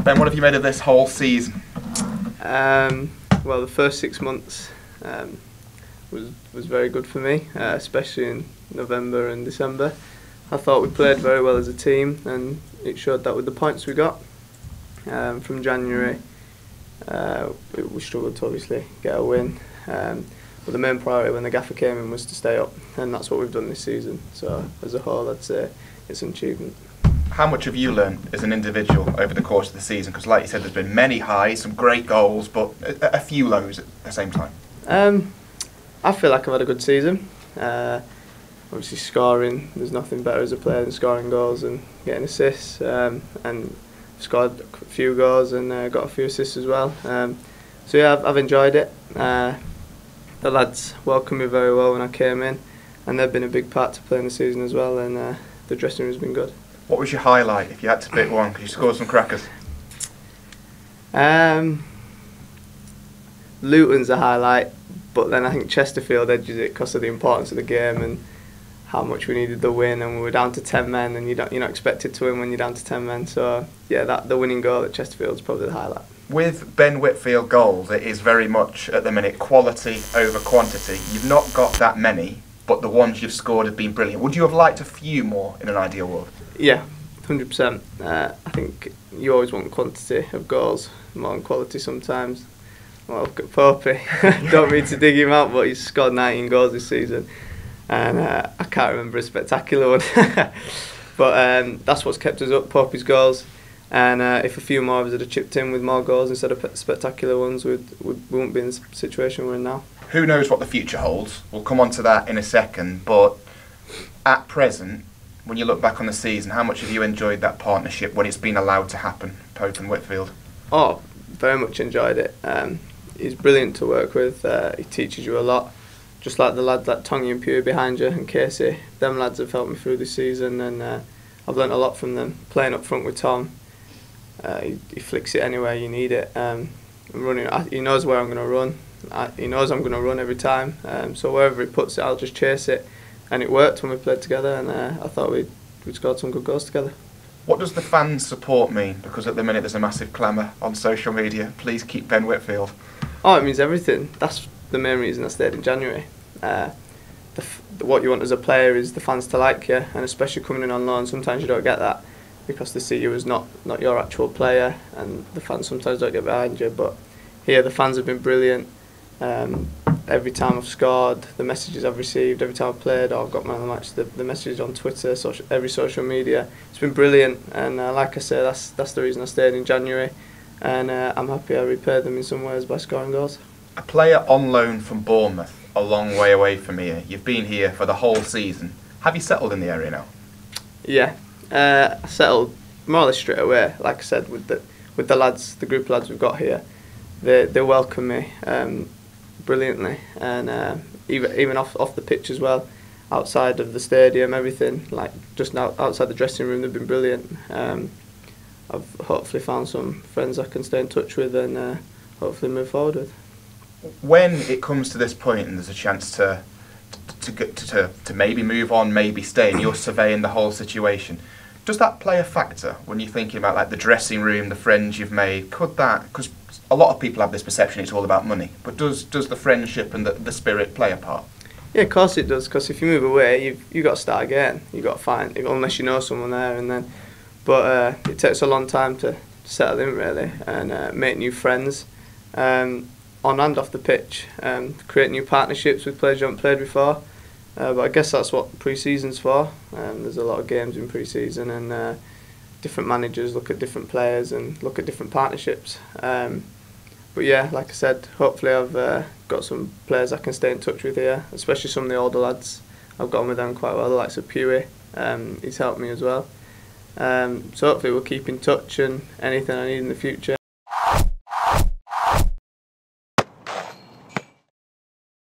Ben, what have you made of this whole season? Well, the first 6 months was very good for me, especially in November and December. I thought we played very well as a team, and it showed that with the points we got. From January, we struggled to obviously get a win, but the main priority when the gaffer came in was to stay up, and that's what we've done this season. So as a whole, I'd say it's an achievement. How much have you learned as an individual over the course of the season? Because like you said, there's been many highs, some great goals, but a few lows at the same time. I feel like I've had a good season. Obviously scoring, there's nothing better as a player than scoring goals and getting assists, and scored a few goals and got a few assists as well. So yeah, I've enjoyed it. The lads welcomed me very well when I came in, and they've been a big part to playing the season as well, and the dressing room's been good. What was your highlight, if you had to pick one, because you scored some crackers? Luton's a highlight, but then I think Chesterfield edges it because of the importance of the game and how much we needed the win, and we were down to 10 men, and you're not expected to win when you're down to 10 men. So yeah, the winning goal at Chesterfield's probably the highlight. With Ben Whitfield goals, it is very much at the minute quality over quantity. You've not got that many, but the ones you've scored have been brilliant. Would you have liked a few more in an ideal world? Yeah, 100%. I think you always want quantity of goals more than quality sometimes. Well, look at Popey. Don't mean to dig him out, but he's scored 19 goals this season, and I can't remember a spectacular one. But that's what's kept us up, Popey's goals. And if a few more of us had chipped in with more goals instead of spectacular ones, we wouldn't be in the situation we're in now. Who knows what the future holds? We'll come on to that in a second, but at present, when you look back on the season, how much have you enjoyed that partnership when it's been allowed to happen, Pope and Whitfield? Oh, very much enjoyed it. He's brilliant to work with. He teaches you a lot. Just like the lads like Tongy and Pure behind you and Casey, them lads have helped me through this season, and I've learnt a lot from them. Playing up front with Tom, he flicks it anywhere you need it. Running, he knows where I'm going to run. He knows I'm going to run every time. So wherever he puts it, I'll just chase it. And it worked when we played together, and I thought we'd scored some good goals together. What does the fans' support mean? Because at the minute there's a massive clamour on social media. Please keep Ben Whitfield. Oh, it means everything. That's the main reason I stayed in January. What you want as a player is the fans to like you, and especially coming in on loan, sometimes you don't get that because they see you as not your actual player, and the fans sometimes don't get behind you. But here the fans have been brilliant. Every time I've scored, the messages I've received, every time I've played or I've got man of the match, the messages on Twitter, every social media, it's been brilliant. And like I say, that's the reason I stayed in January, and I'm happy I repaid them in some ways by scoring goals. A player on loan from Bournemouth, a long way away from here. You've been here for the whole season. Have you settled in the area now? Yeah, I settled more or less straight away. Like I said, with the lads, the group of lads we've got here, they welcome me brilliantly, and even off the pitch as well, outside of the stadium, everything, like just now outside the dressing room, they've been brilliant. I've hopefully found some friends I can stay in touch with and hopefully move forward with. When it comes to this point and there's a chance to maybe move on, maybe stay, and you're surveying the whole situation, does that play a factor when you're thinking about like the dressing room, the friends you've made? Could that, because a lot of people have this perception it's all about money, but does the friendship and the spirit play a part? Yeah, of course it does, because if you move away, you've got to start again. You've got to find, unless you know someone there, and then, but it takes a long time to settle in really, and make new friends on and off the pitch, create new partnerships with players you haven't played before. But I guess that's what pre-season's for. There's a lot of games in pre-season, and different managers look at different players and look at different partnerships. But yeah, like I said, hopefully I've got some players I can stay in touch with here, especially some of the older lads. I've got on with them quite well, the likes of Pewey. He's helped me as well. So hopefully we'll keep in touch, and anything I need in the future,